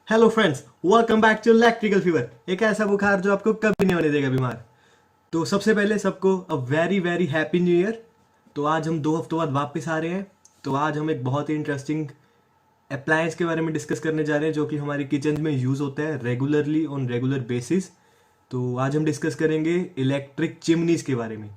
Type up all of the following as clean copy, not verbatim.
Hello friends, welcome back to electrical fever. एक ऐसा बुखार जो आपको कभी नहीं होने देगा बीमार। तो सबसे पहले सबको a very very happy new year. तो आज हम 2 हफ्तों बाद वापस आ रहे हैं। तो आज हम एक बहुत ही इंटरेस्टिंग अप्लायंस के बारे में डिस्कस करने जा रहे हैं जो कि हमारी किचन में यूज़ होता है रेगुलरली ऑन रेगुलर बेसिस। तो आज हम डिस्कस करेंगे इलेक्ट्रिक चिमनीज़ के बारे में।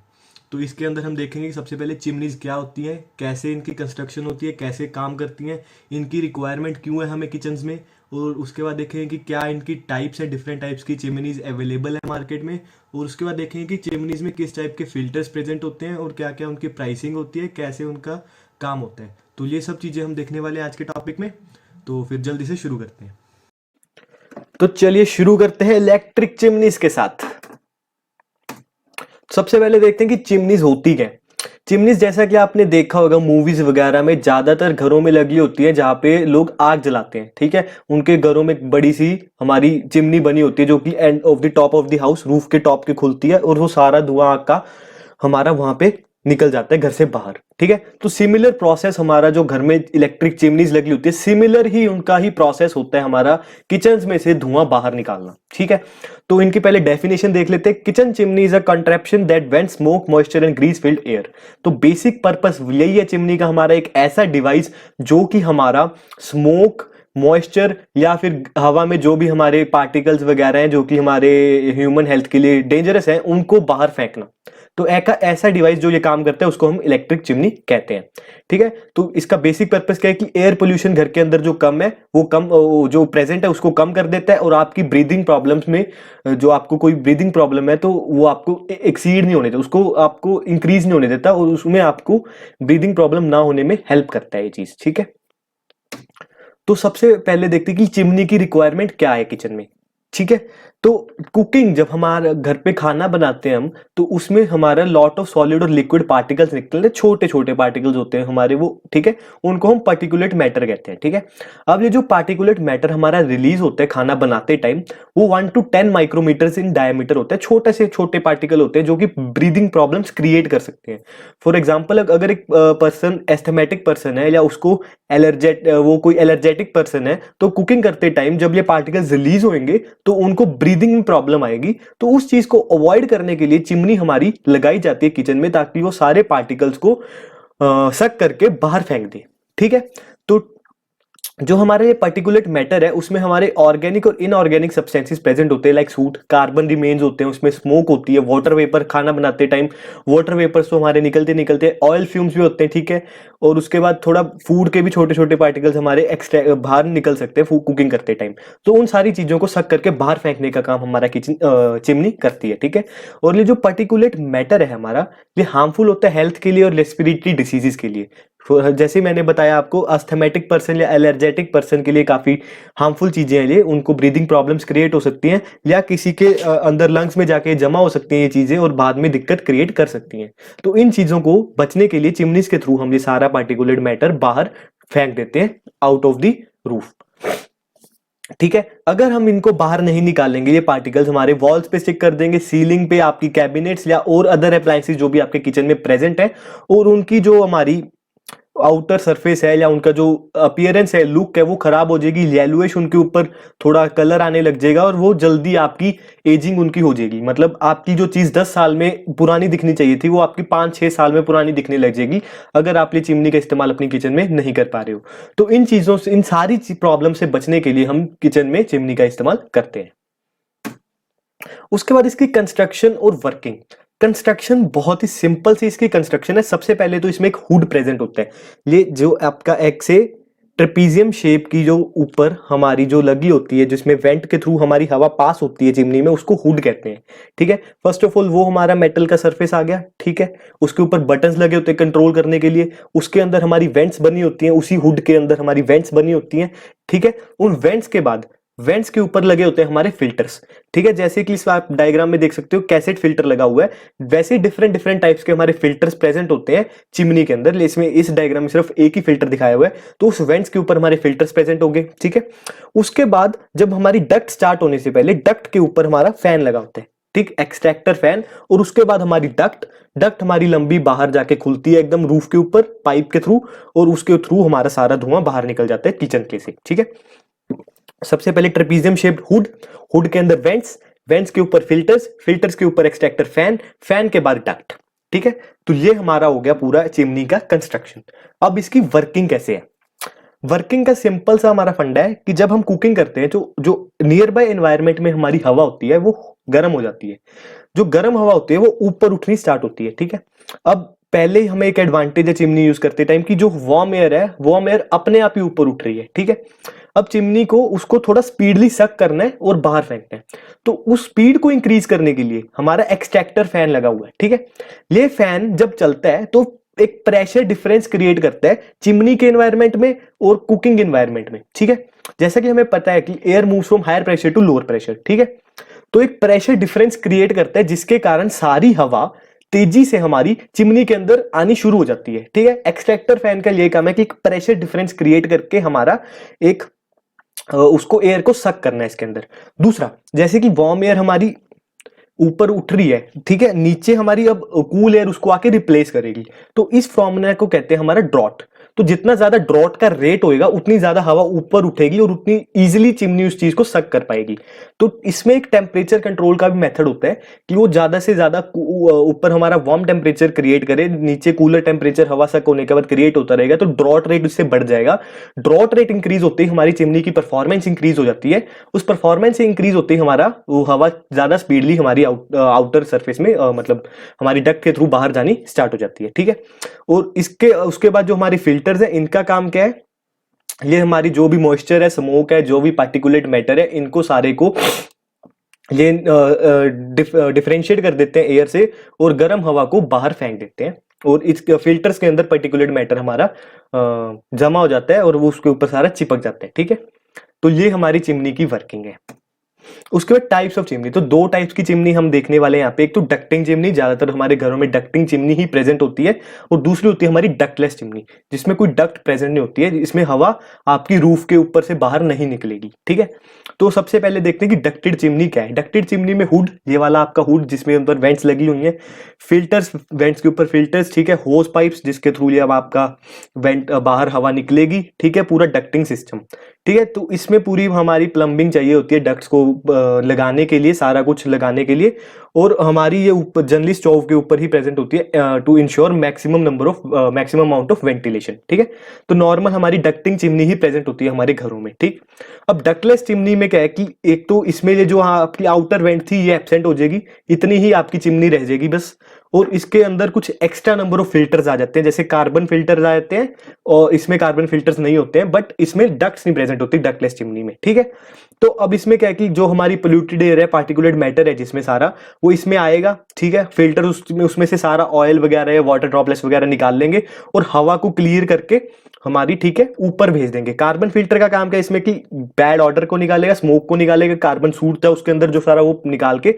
तो इसके अंदर हम देखेंगे कि सबसे पहले चिमनीज़ क्या होती हैं, कैसे इनकी कंस्ट्रक्शन होती है, कैसे काम करती हैं, इनकी रिक्वायरमेंट क्यों है हमें किचन्स में। और उसके बाद देखेंगे कि क्या इनकी टाइप्स है, डिफरेंट टाइप्स की चिमनीज़ अवेलेबल है मार्केट में। और उसके बाद देखेंगे कि चिमनीज़ में किस टाइप के फिल्टर्स प्रेजेंट होते हैं और क्या क्या उनकी प्राइसिंग होती है, कैसे उनका काम होता है। तो ये सब चीज़ें हम देखने वाले हैं आज के टॉपिक में। तो फिर जल्दी से शुरू करते हैं। तो चलिए शुरू करते हैं इलेक्ट्रिक चिमनीज के साथ। सबसे पहले देखते हैं कि चिमनीज होती क्या है। चिमनीज जैसा कि आपने देखा होगा मूवीज वगैरह में ज्यादातर घरों में लगी होती है जहां पे लोग आग जलाते हैं। ठीक है, उनके घरों में एक बड़ी सी हमारी चिमनी बनी होती है जो कि end of the top of the house, roof के टॉप के खुलती है और वो सारा धुआं आग का हमारा वहां पे निकल जाता है घर से बाहर। ठीक है, तो सिमिलर प्रोसेस हमारा जो घर में इलेक्ट्रिक चिमनीज लगी होती है, सिमिलर ही उनका ही प्रोसेस होता है हमारा किचन में से धुआं बाहर निकालना। ठीक है, तो इनकी पहले डेफिनेशन देख लेते हैं। Kitchen chimney is a contraption that vent smoke moisture and grease filled air. तो बेसिक पर्पस यही है चिमनी का, हमारा एक ऐसा डिवाइस जो कि हमारा स्मोक मॉइस्चर या फिर हवा में जो भी हमारे पार्टिकल्स वगैरह हैं जो कि हमारे ह्यूमन हेल्थ के लिए डेंजरस हैं उनको बाहर फेंकना। तो एक ऐसा डिवाइस जो ये काम करता है उसको हम इलेक्ट्रिक चिमनी कहते हैं। ठीक है, तो इसका बेसिक पर्पस क्या है कि एयर पोल्यूशन घर के अंदर जो कम है वो कम जो प्रेजेंट है उसको कम कर देता है और आपकी ब्रीदिंग प्रॉब्लम्स में जो आपको कोई ब्रीदिंग प्रॉब्लम है तो वो आपको एक्सीड नहीं होने देता, उसको आपको इंक्रीज नहीं होने देता और उसमें आपको ब्रीदिंग प्रॉब्लम ना होने में हेल्प करता है ये चीज। ठीक है, तो सबसे पहले देखते हैं कि चिमनी की रिक्वायरमेंट क्या है किचन में। ठीक है, तो कुकिंग जब हमारा घर पे खाना बनाते हैं हम, तो उसमें हमारा लॉट ऑफ सॉलिड और लिक्विड पार्टिकल्स निकलते हैं, छोटे छोटे पार्टिकल्स होते हैं हमारे वो। ठीक है, उनको हम पार्टिकुलेट मैटर कहते हैं। ठीक है, अब ये जो पार्टिकुलेट मैटर हमारा रिलीज होता है खाना बनाते टाइम, वो 1 to 10 माइक्रोमीटर इन डायमीटर होता है। छोटे से छोटे पार्टिकल होते हैं जो कि ब्रीदिंग प्रॉब्लम्स क्रिएट कर सकते हैं। फॉर एग्जाम्पल, अगर एक पर्सन एस्थमेटिक पर्सन है या उसको वो कोई एलर्जेटिक पर्सन है, तो कुकिंग करते टाइम जब ये पार्टिकल्स रिलीज होंगे तो उनको ब्रीदिंग में प्रॉब्लम आएगी। तो उस चीज को अवॉइड करने के लिए चिमनी हमारी लगाई जाती है किचन में, ताकि वो सारे पार्टिकल्स को सक करके बाहर फेंक दे। ठीक है, तो जो हमारे ये पर्टिकुलेट मैटर है उसमें हमारे ऑर्गेनिक और इनऑर्गेनिक सब्सटेंसेस प्रेजेंट होते हैं, लाइक सूट, कार्बन रिमेन्स होते हैं, उसमें स्मोक होती है, वाटर वेपर, खाना बनाते टाइम वाटर वेपर्स तो हमारे निकलते निकलते, ऑयल फ्यूम्स भी होते हैं। ठीक है, और उसके बाद थोड़ा फूड के भी छोटे छोटे पार्टिकल्स हमारे एक्स्ट्रा बाहर निकल सकते हैं कुकिंग करते टाइम। तो उन सारी चीजों को सक करके बाहर फेंकने का काम हमारा किचन चिमनी करती है। ठीक है, और ये जो पर्टिकुलेट मैटर है हमारा, ये हार्मफुल होता है हेल्थ के लिए और रेस्पिरेटरी डिसीजेस के लिए। जैसे मैंने बताया आपको, अस्थमेटिक पर्सन या एलर्जेटिक पर्सन के लिए काफी हार्मफुल चीजें हैं ये, उनको ब्रीदिंग प्रॉब्लम्स क्रिएट हो सकती हैं या किसी के अंदर लंग्स में जाके जमा हो सकती हैं ये चीजें और बाद में दिक्कत क्रिएट कर सकती हैं। तो इन चीजों को बचने के लिए चिमनीज के थ्रू हम ये सारा पार्टिकुलेट मैटर बाहर फेंक देते हैं आउट ऑफ द रूफ। ठीक है, अगर हम इनको बाहर नहीं निकालेंगे, ये पार्टिकल्स हमारे वॉल्स पे स्टिक कर देंगे, सीलिंग पे, आपकी कैबिनेट्स या और अदर अप्लायंसेस जो भी आपके किचन में प्रेजेंट है, और उनकी जो हमारी आउटर सरफेस है या उनका जो अपीयरेंस है, लुक है, वो खराब हो जाएगी, येलोइश उनके ऊपर थोड़ा कलर आने लग जाएगा और वो जल्दी आपकी एजिंग उनकी हो जाएगी। मतलब आपकी जो चीज 10 साल में पुरानी दिखनी चाहिए थी वो आपकी 5-6 साल में पुरानी दिखने लग जाएगी, अगर आप ये चिमनी का इस्तेमाल अपनी किचन में नहीं कर पा रहे हो। तो इन चीजों से, इन सारी प्रॉब्लम से बचने के लिए हम किचन में चिमनी का इस्तेमाल करते हैं। उसके बाद इसकी कंस्ट्रक्शन और वर्किंग। कंस्ट्रक्शन बहुत ही सिंपल सी इसकी कंस्ट्रक्शन है। सबसे पहले तो इसमें एक हुड प्रेजेंट होता है। ये जो आपका एक से ट्रेपीजियम शेप की जो ऊपर हमारी जो लगी होती है, जिसमें वेंट के थ्रू हमारी हवा पास होती है चिमनी में, उसको हुड कहते हैं। ठीक है, फर्स्ट ऑफ ऑल वो हमारा मेटल का सरफेस आ गया। ठीक है, उसके ऊपर बटन्स लगे होते हैं कंट्रोल करने के लिए, उसके अंदर हमारी वेंट्स बनी होती हैं, उसी हुड के अंदर हमारी वेंट्स बनी होती हैं। ठीक है, उन वेंट्स के बाद वेंट्स के ऊपर लगे होते हैं हमारे फिल्टर्स। ठीक है, जैसे कि इस आप डायग्राम में देख सकते हो कैसेट फिल्टर लगा हुआ है, वैसे डिफरेंट डिफरेंट टाइप्स के हमारे फिल्टर्स प्रेजेंट होते हैं चिमनी के अंदर। इसमें इस डायग्राम में सिर्फ एक ही फिल्टर दिखाया हुआ है, तो उस वेंट्स के ऊपर हमारे फिल्टर्स प्रेजेंट होंगे। ठीक है, उसके बाद जब हमारी डक्ट स्टार्ट होने से पहले डक्ट के ऊपर हमारा फैन लगा होता है, ठीक, एक्सट्रैक्टर फैन। और उसके बाद हमारी डक्ट हमारी लंबी बाहर जाके खुलती है एकदम रूफ के ऊपर पाइप के थ्रू, और उसके थ्रू हमारा सारा धुआं बाहर निकल जाता है किचन के से। ठीक है, सबसे पहले ट्रेपीजियम शेप्ड हुड, हुड के अंदर वेंट्स, वेंट्स के ऊपर फिल्टर्स, फिल्टर्स के ऊपर एक्सट्रैक्टर फैन, फैन के बाद डक्ट। ठीक है, तो ये हमारा हो गया पूरा चिमनी का कंस्ट्रक्शन। अब इसकी वर्किंग कैसे है? वर्किंग का सिंपल सा हमारा फंडा है कि जब हम कुकिंग करते हैं जो जो नियर बाय एनवायरनमेंट में हमारी हवा होती है वो गर्म हो जाती है। जो गर्म हवा होती है वो ऊपर उठनी स्टार्ट होती है। ठीक है, अब पहले ही हमें एक एडवांटेज है चिमनी यूज करते टाइम की जो वार्म एयर है, वार्म एयर अपने आप ही ऊपर उठ रही है। ठीक है, अब चिमनी को उसको थोड़ा स्पीडली सक करना है और बाहर फेंकना है। तो उस स्पीड को इंक्रीज करने के लिए हमारा एक्सट्रैक्टर फैन लगा हुआ है। ठीक है, ये फैन जब चलता है तो एक प्रेशर डिफरेंस क्रिएट करता है चिमनी के एनवायरनमेंट में और कुकिंग एनवायरनमेंट में। ठीक है, जैसा कि हमें पता है कि air moves from higher pressure to lower pressure. ठीक है, तो एक प्रेशर डिफरेंस क्रिएट करता है जिसके कारण सारी हवा तेजी से हमारी चिमनी के अंदर आनी शुरू हो जाती है। ठीक है, एक्सट्रैक्टर फैन का ये काम है कि एक प्रेशर डिफरेंस क्रिएट करके हमारा एक उसको एयर को सक करना है इसके अंदर। दूसरा, जैसे कि वार्म एयर हमारी ऊपर उठ रही है, ठीक है, नीचे हमारी अब कूल एयर उसको आके रिप्लेस करेगी। तो इस फॉर्मूला को कहते हैं हमारा ड्रॉट। तो जितना ज्यादा ड्रॉट का रेट होएगा उतनी ज्यादा हवा ऊपर उठेगी और उतनी इजीली चिमनी उस चीज को सक कर पाएगी। तो इसमें एक टेम्परेचर कंट्रोल का भी मेथड होता है कि वो ज्यादा से ज्यादा ऊपर हमारा वार्म टेम्परेचर क्रिएट करे, नीचे कूलर टेम्परेचर हवा सक होने के बाद क्रिएट होता रहेगा, तो ड्रॉट रेट उससे बढ़ जाएगा। ड्रॉट रेट इंक्रीज होते ही हमारी चिमनी की परफॉर्मेंस इंक्रीज हो जाती है। उस परफॉर्मेंस से इंक्रीज होते ही हमारा वो हवा ज्यादा स्पीडली हमारी आउटर सरफेस में मतलब हमारी डक्ट के थ्रू बाहर जानी स्टार्ट हो जाती है। ठीक है, और इसके उसके बाद जो हमारी फिल्टर्स है इनका काम क्या है? ये हमारी जो भी मॉइस्चर है, स्मोक है, जो भी पार्टिकुलेट मैटर है, इनको सारे को ये डिफरेंशिएट कर देते हैं एयर से और गर्म हवा को बाहर फेंक देते हैं। और इस फिल्टर्स के अंदर पार्टिकुलेट मैटर हमारा जमा हो जाता है और वो उसके ऊपर सारा चिपक जाता है। ठीक है, तो ये हमारी चिमनी की वर्किंग है। उसके बाद टाइप्स ऑफ चिमनी, तो दो टाइप्स की चिमनी हम देखने वाले हैं यहाँ पे। एक तो डक्टिंग चिमनी, ज्यादातर हमारे घरों में डक्टिंग चिमनी ही प्रेजेंट होती है, और दूसरी होती है हमारी डक्टलेस चिमनी जिसमें कोई डक्ट प्रेजेंट नहीं होती है, इसमें हवा आपकी रूफ के ऊपर से बाहर नहीं निकलेगी। ठीक है, तो सबसे पहले देखते हैं कि डक्टेड चिमनी क्या है। डक्टेड चिमनी में हुड, ये वाला आपका हुड जिसमें ऊपर वेंट्स लगी हुई हैं, फिल्टर्स, वेंट्स के ऊपर फिल्टर्स, ठीक है, होस पाइप्स जिसके थ्रू ये अब आपका वेंट बाहर हवा निकलेगी। ठीक है, पूरा डक्टिंग सिस्टम। ठीक है, तो इसमें पूरी हमारी प्लम्बिंग चाहिए होती है डक्ट्स को लगाने के लिए, सारा कुछ लगाने के लिए, और हमारी ये ऊपर जनरली स्टोव के ऊपर ही प्रेजेंट होती है to ensure maximum amount of ventilation. ठीक है, तो नॉर्मल हमारी डक्टिंग चिमनी ही प्रेजेंट होती है हमारे घरों में। ठीक, अब डक्टलेस चिमनी में क्या है कि एक तो इसमें ये जो आपकी आउटर वेंट थी ये एब्सेंट हो जाएगी, इतनी ही आपकी चिमनी रह जाएगी बस, और इसके अंदर कुछ एक्स्ट्रा नंबर ऑफ फिल्टर्स आ जाते हैं, जैसे कार्बन फिल्टर्स आ जाते हैं, और इसमें कार्बन फिल्टर्स नहीं होते हैं, बट इसमें डक्ट्स नहीं प्रेजेंट होती डक्टलेस चिमनी में। ठीक है, तो अब इसमें क्या है कि जो हमारी पोल्यूटेड एयर है, पार्टिकुलेट मैटर है जिसमें सारा, वो इसमें आएगा। ठीक है, फिल्टर उसमें से सारा ऑयल वगैरह या वाटर ड्रॉपलेट्स वगैरह निकाल लेंगे और हवा को क्लियर करके हमारी, ठीक है, ऊपर भेज देंगे। कार्बन फिल्टर का काम क्या है इसमें कि बैड ऑर्डर को निकालेगा, स्मोक को निकालेगा, कार्बन सूट था उसके अंदर जो सारा वो निकाल के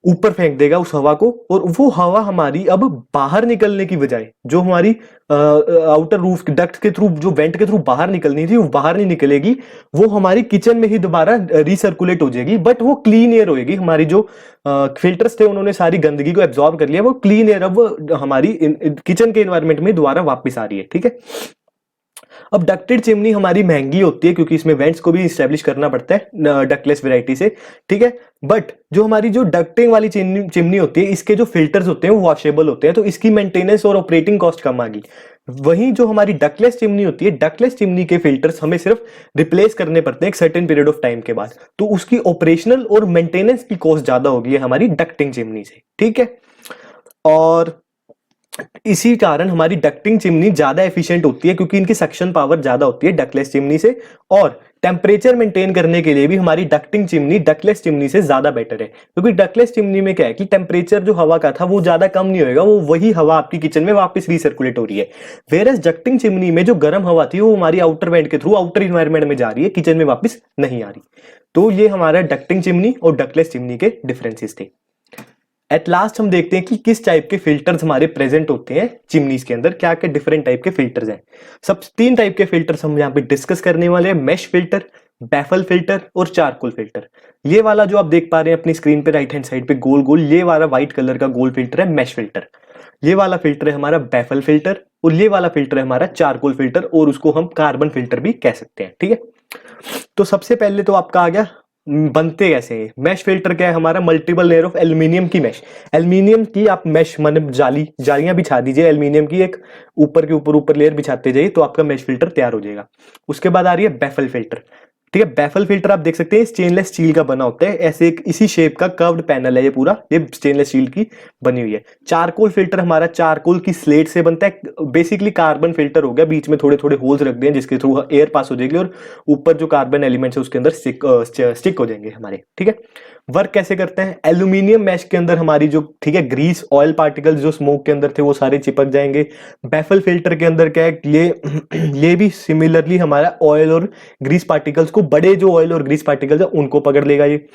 ऊपर फेंक देगा उस हवा को, और वो हवा हमारी अब बाहर निकलने की बजाय जो हमारी आउटर रूफ डक्ट के थ्रू, जो वेंट के थ्रू बाहर निकलनी थी, वो बाहर नहीं निकलेगी, वो हमारी किचन में ही दोबारा रिसर्कुलेट हो जाएगी, बट वो क्लीन एयर होएगी। हमारी जो फिल्टर्स थे उन्होंने सारी गंदगी को एब्जॉर्ब कर लिया, वो क्लीन एयर अब हमारी किचन के एनवायरनमेंट में दोबारा वापस आ रही है। ठीक है, अब डक्टेड चिमनी हमारी महंगी होती है क्योंकि इसमें वेंट्स को भी स्टैब्लिश करना पड़ता है डक्टलेस वैरायटी से। ठीक है, बट जो हमारी जो डक्टिंग वाली चिमनी होती है, इसके जो फिल्टर्स होते हैं वो वॉशेबल होते हैं, तो इसकी मेंटेनेंस और ऑपरेटिंग कॉस्ट कम आ गई। वहीं जो हमारी डक्टलेस चिमनी होती है, डक्टलेस चिमनी के फिल्टर्स हमें सिर्फ रिप्लेस करने पड़ते हैं एक सर्टेन पीरियड ऑफ टाइम के बाद, तो उसकी ऑपरेशनल और मेंटेनेंस की कॉस्ट ज्यादा होगी हमारी डक्टिंग चिमनी से। ठीक है, और इसी कारण हमारी डक्टिंग चिमनी ज्यादा एफिशिएंट होती है क्योंकि इनकी सक्शन पावर ज्यादा होती है डक्टलेस चिमनी से, और टेम्परेचर मेंटेन करने के लिए भी हमारी डक्टिंग चिमनी डक्टलेस चिमनी से ज्यादा बेटर है। क्योंकि डक्टलेस चिमनी में क्या है कि टेम्परेचर जो हवा का था वो ज्यादा कम नहीं होगा, वो वही हवा आपकी किचन में वापस रिसर्कुलेट हो रही है। वेरएस डक्टिंग चिमनी में जो गर्म हवा थी वो हमारी आउटर वेंट के थ्रू आउटर इन्वायरमेंट में जा रही है, किचन में वापस नहीं आ रही। तो ये हमारा डक्टिंग चिमनी और डक्टलेस चिमनी के डिफरेंसेस थे। एट लास्ट हम देखते हैं कि किस टाइप के फिल्टर्स हमारे प्रेजेंट होते हैं चिमनीज के अंदर, क्या क्या डिफरेंट टाइप के फिल्टर्स हैं। सब 3 टाइप के फिल्टर्स हम यहाँ पे डिस्कस करने वाले हैं, मैश फिल्टर, बैफल फिल्टर और चारकोल फिल्टर। ये वाला जो आप देख पा रहे हैं अपनी स्क्रीन पे राइट हैंड साइड पे गोल गोल, ये वाला व्हाइट कलर का गोल फिल्टर है मैश फिल्टर। ये वाला फिल्टर है हमारा बैफल फिल्टर, और ये वाला फिल्टर है हमारा चारकोल फिल्टर, और उसको हम कार्बन फिल्टर भी कह सकते हैं। ठीक है, तो सबसे पहले तो आपका आ गया बनते कैसे हैं। मैश फिल्टर क्या है हमारा, मल्टीपल लेयर ऑफ एल्यूमिनियम की मैश। एल्यूमिनियम की आप मैश मतलब जालियां बिछा दीजिए एल्यूमिनियम की, एक ऊपर के ऊपर लेयर बिछाते जाइए तो आपका मैश फिल्टर तैयार हो जाएगा। उसके बाद आ रही है बैफल फिल्टर। ठीक है, बैफल फिल्टर आप देख सकते हैं स्टेनलेस स्टील का बना होता है, ऐसे एक इसी शेप का कर्व्ड पैनल है ये पूरा, ये स्टेनलेस स्टील की बनी हुई है। चारकोल फिल्टर हमारा चारकोल की स्लेट से बनता है, बेसिकली कार्बन फिल्टर हो गया, बीच में थोड़े थोड़े होल्स रख दिए जिसके थ्रू एयर पास हो जाएगी और ऊपर जो कार्बन एलिमेंट्स है उसके अंदर स्टिक हो जाएंगे हमारे। ठीक है, वर्क कैसे करते हैं, एल्यूमिनियम मैश के अंदर हमारी जो ठीक है ग्रीस ऑयल पार्टिकल्स जो स्मोक के अंदर थे वो सारे चिपक जाएंगे। बैफल फिल्टर के अंदर क्या है, ये भी सिमिलरली हमारा ऑयल और ग्रीस पार्टिकल्स को, बड़े जो ऑयल और ग्रीस पार्टिकल्स है उनको पकड़ लेगा ये।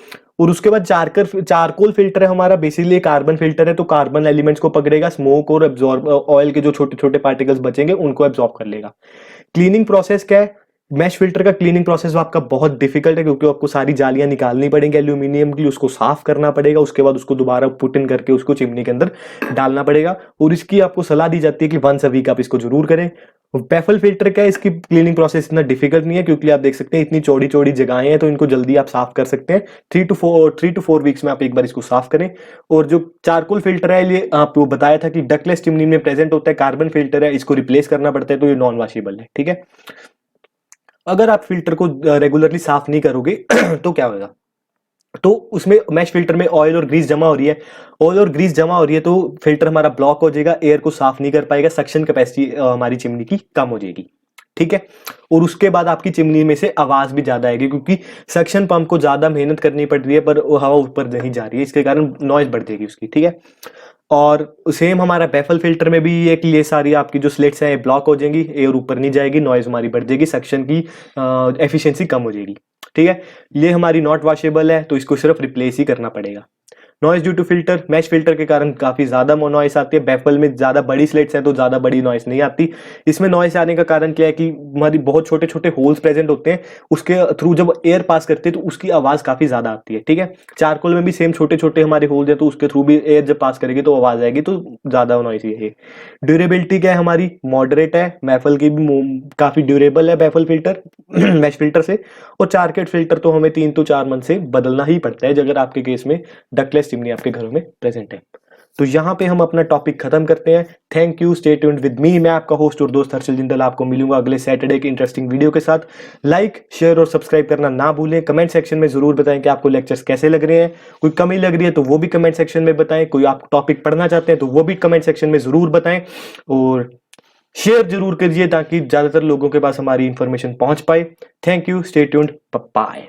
और उसके बाद चारकोल फिल्टर है हमारा, बेसिकली कार्बन फिल्टर है तो कार्बन एलिमेंट्स को पकड़ेगा, स्मोक और एब्जॉर्ब ऑयल के जो छोटे छोटे पार्टिकल्स बचेंगे उनको एब्जॉर्ब कर लेगा। क्लीनिंग प्रोसेस क्या है, मैश फिल्टर का क्लीनिंग प्रोसेस आपका बहुत डिफिकल्ट है क्योंकि आपको सारी जालियां निकालनी पड़ेंगी एल्यूमिनियम की, उसको साफ करना पड़ेगा, उसके बाद उसको दोबारा पुट इन करके उसको चिमनी के अंदर डालना पड़ेगा। और इसकी आपको सलाह दी जाती है कि 1 वीक आप इसको जरूर करें। बैफल फिल्टर का इसकी क्लीनिंग प्रोसेस इतना डिफिकल्ट नहीं है क्योंकि आप देख सकते हैं इतनी चौड़ी चौड़ी जगहें हैं तो इनको जल्दी आप साफ कर सकते हैं। 3 to 4 वीक्स में आप एक बार इसको साफ करें। और जो चारकोल फिल्टर है ये आपको बताया था कि डक्टलेस चिमनी में प्रेजेंट होता है, कार्बन फिल्टर है, इसको रिप्लेस करना पड़ता है तो ये नॉन वॉशेबल है। ठीक है, अगर आप फिल्टर को रेगुलरली साफ नहीं करोगे तो क्या होगा, तो उसमें मैश फिल्टर में ऑयल और ग्रीस जमा हो रही है, ऑयल और ग्रीस जमा हो रही है तो फिल्टर हमारा ब्लॉक हो जाएगा, एयर को साफ नहीं कर पाएगा, सक्शन कैपेसिटी हमारी चिमनी की कम हो जाएगी। ठीक है, और उसके बाद आपकी चिमनी में से आवाज भी ज्यादा आएगी क्योंकि सक्शन पंप को ज्यादा मेहनत करनी पड़ रही है पर हवा ऊपर नहीं जा रही है, इसके कारण नॉइज बढ़ जाएगी उसकी। ठीक है, और सेम हमारा बैफल फिल्टर में भी ये सारी आपकी जो स्लिट्स हैं ब्लॉक हो जाएंगी, एयर ऊपर नहीं जाएगी, नॉइज हमारी बढ़ जाएगी, सक्शन की एफिशिएंसी कम हो जाएगी। ठीक है, ये हमारी नॉट वॉशेबल है तो इसको सिर्फ रिप्लेस ही करना पड़ेगा। Noise due to filter, mesh filter के कारण काफी ज्यादा नॉइस आती है, बैफल में ज्यादा बड़ी स्लेट्स हैं तो ज्यादा बड़ी नॉइस नहीं आती। इसमें नॉइस आने का कारण क्या है कि हमारी बहुत छोटे छोटे होल्स प्रेजेंट होते हैं, उसके थ्रू जब एयर पास करते हैं तो उसकी आवाज काफी ज्यादा आती है। ठीक है, चारकोल में भी सेम छोटे छोटे हमारे होल्स हैं तो उसके थ्रू भी एयर जब पास करेगी तो आवाज आएगी, तो ज्यादा नॉइस है। ड्यूरेबिलिटी क्या है हमारी, मॉडरेट है, बैफल की भी काफी ड्यूरेबल है बैफल फिल्टर मैश फिल्टर से। और चारकेट फिल्टर तो हमें 3 to 4 मंथ से बदलना ही पड़ता है अगर आपके केस में डकलेस चिमनी आपके घरों में प्रेजेंट है। तो यहाँ पे हम अपना टॉपिक खत्म करते हैं। Thank you, stay tuned with me. मैं आपका होस्ट और दोस्त हर्षल जिंदल आपको मिलूंगा अगले सैटरडे की इंटरेस्टिंग वीडियो के साथ। लाइक, शेयर और सब्सक्राइब करना ना भूलें। कमेंट सेक्शन में जरूर बताएं कि आपको लेक्चर्स कैसे लग रहे हैं, कोई कमी लग रही है तो वो भी कमेंट सेक्शन में बताएं, कोई आप टॉपिक पढ़ना चाहते हैं तो वो भी कमेंट सेक्शन में जरूर बताएं, और शेयर जरूर कीजिए ताकि ज्यादातर लोगों के पास हमारी इंफॉर्मेशन पहुंच पाए। Thank you, stay tuned, bye.